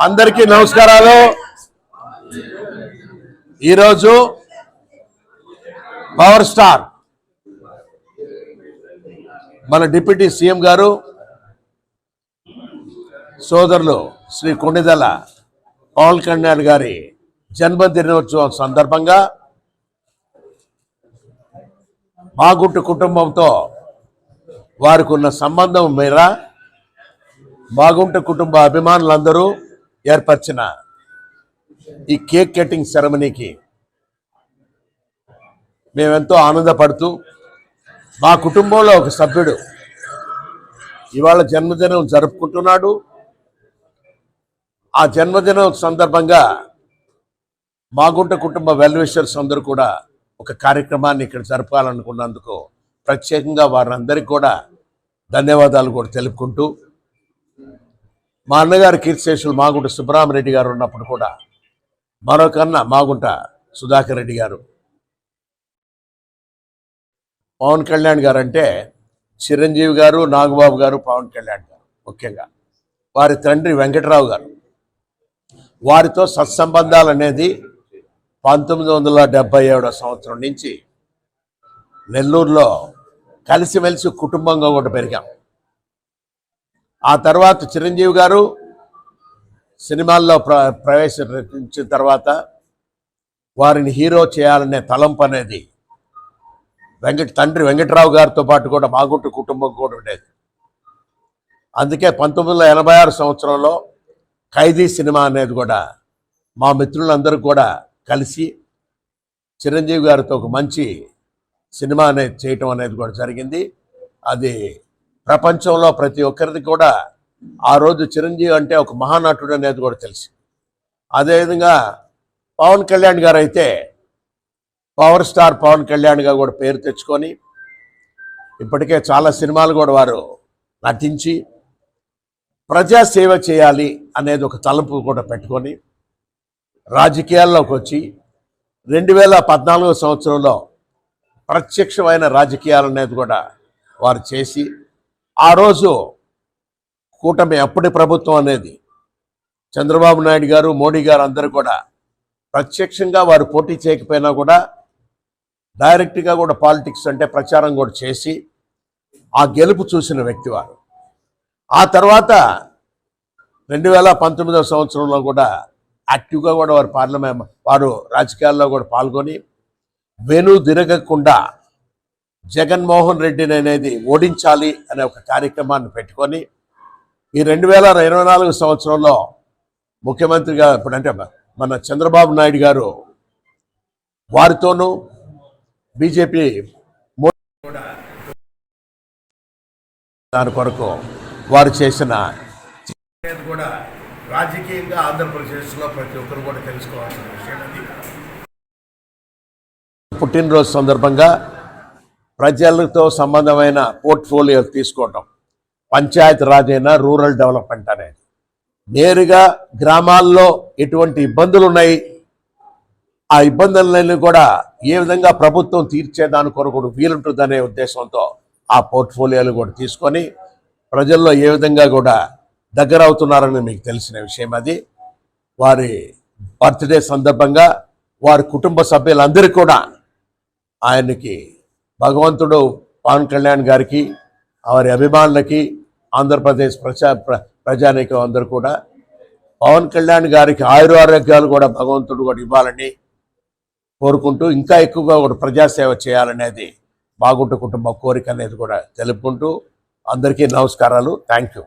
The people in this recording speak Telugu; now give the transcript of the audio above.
అందరికీ నమస్కారాలు. ఈరోజు పవర్ స్టార్ మన డిప్యూటీ సీఎం గారు సోదరులు శ్రీ కొణిదెల పవన్ కళ్యాణ్ గారి జన్మదినోత్సవం సందర్భంగా మాగుంట కుటుంబంతో వారికి ఉన్న సంబంధం మేర మాగుంట కుటుంబ అభిమానులందరూ ఏర్పరిచిన ఈ కేక్ కటింగ్ సెరమనీకి మేమెంతో ఆనందపడుతూ మా కుటుంబంలో ఒక సభ్యుడు ఇవాళ జన్మదినం జరుపుకుంటున్నాడు. ఆ జన్మదినం సందర్భంగా మాగుంట కుటుంబ వెల్ విషర్స్ అందరూ కూడా ఒక కార్యక్రమాన్ని ఇక్కడ జరపాలనుకున్నందుకు ప్రత్యేకంగా వారందరికీ కూడా ధన్యవాదాలు కూడా తెలుపుకుంటూ, మా అన్నగారు కీర్తిశేషులు మాగుంట సుబ్బరామరెడ్డి గారు ఉన్నప్పుడు కూడా మరొకన్న మాగుంట సుధాకర్ రెడ్డి గారు, పవన్ కళ్యాణ్ గారు అంటే చిరంజీవి గారు, నాగబాబు గారు, పవన్ కళ్యాణ్ గారు, ముఖ్యంగా వారి తండ్రి వెంకటరావు గారు, వారితో సత్సంబంధాలు అనేది 1977 సంవత్సరం నుంచి నెల్లూరులో కలిసిమెలిసి కుటుంబంగా కూడా పెరిగాం. ఆ తర్వాత చిరంజీవి గారు సినిమాల్లో ప్రవేశించిన తర్వాత వారిని హీరో చేయాలనే తలంపు అనేది తండ్రి వెంకటరావు గారితో పాటు కూడా మాగుంట కుటుంబం కూడా ఉండేది. అందుకే 1986 సంవత్సరంలో ఖైదీ సినిమా అనేది కూడా మా మిత్రులందరూ కూడా కలిసి చిరంజీవి గారితో ఒక మంచి సినిమా అనేది చేయటం అనేది కూడా జరిగింది. అది ప్రపంచంలో ప్రతి ఒక్కరికి కూడా ఆ రోజు చిరంజీవి అంటే ఒక మహానటుడు అనేది కూడా తెలుసు. అదేవిధంగా పవన్ కళ్యాణ్ గారు అయితే పవర్ స్టార్ పవన్ కళ్యాణ్గా కూడా పేరు తెచ్చుకొని ఇప్పటికే చాలా సినిమాలు కూడా వారు నటించి ప్రజాసేవ చేయాలి అనేది ఒక తలంపు కూడా పెట్టుకొని రాజకీయాల్లోకి వచ్చి 2014 సంవత్సరంలో ప్రత్యక్షమైన రాజకీయాలు అనేది కూడా వారు చేసి, ఆ రోజు కూటమి అప్పటి ప్రభుత్వం అనేది చంద్రబాబు నాయుడు గారు, మోడీ గారు అందరూ కూడా ప్రత్యక్షంగా వారు పోటీ చేయకపోయినా కూడా డైరెక్ట్గా కూడా పాలిటిక్స్ అంటే ప్రచారం కూడా చేసి ఆ గెలుపు చూసిన వ్యక్తి వారు. ఆ తర్వాత 2019 సంవత్సరంలో కూడా యాక్టివ్గా కూడా వారు రాజకీయాల్లో కూడా పాల్గొని వెను తిరగకుండా జగన్మోహన్ రెడ్డిని అనేది ఓడించాలి అనే ఒక కార్యక్రమాన్ని పెట్టుకొని ఈ 2024 సంవత్సరంలో ముఖ్యమంత్రిగా ఇప్పుడంటే మన చంద్రబాబు నాయుడు గారు వారితోనూ బీజేపీ కూడా దాని కొరకు వారు చేసిన కూడా రాజకీయంగా ఆంధ్రప్రదేశ్లో ప్రతి ఒక్కరు కూడా తెలుసుకోవాల్సిన విషయం. అది పుట్టినరోజు సందర్భంగా ప్రజలతో సంబంధమైన పోర్ట్ఫోలియో తీసుకోవటం, పంచాయతీ రాజ్ అయినా రూరల్ డెవలప్మెంట్ అనేది నేరుగా గ్రామాల్లో ఎటువంటి ఇబ్బందులు ఉన్నాయి, ఆ ఇబ్బందులన్నీ కూడా ఏ విధంగా ప్రభుత్వం తీర్చేదాని కొరకు వీలుంటుందనే ఉద్దేశంతో ఆ పోర్ట్ఫోలియోలు కూడా తీసుకొని ప్రజల్లో ఏ విధంగా కూడా దగ్గర అవుతున్నారని మీకు తెలిసిన విషయం. అది వారి బర్త్డే సందర్భంగా వారి కుటుంబ సభ్యులందరికీ కూడా ఆయనకి భగవంతుడు పవన్ కళ్యాణ్ గారికి, వారి అభిమానులకి, ఆంధ్రప్రదేశ్ ప్రజానీకం అందరూ కూడా పవన్ కళ్యాణ్ గారికి ఆయురారోగ్యాలు కూడా భగవంతుడు కూడా ఇవ్వాలని కోరుకుంటూ ఇంకా ఎక్కువగా కూడా ప్రజాసేవ చేయాలనేది మాగుంట కుటుంబ కోరిక అనేది కూడా తెలుపుకుంటూ అందరికీ నమస్కారాలు. Thank you.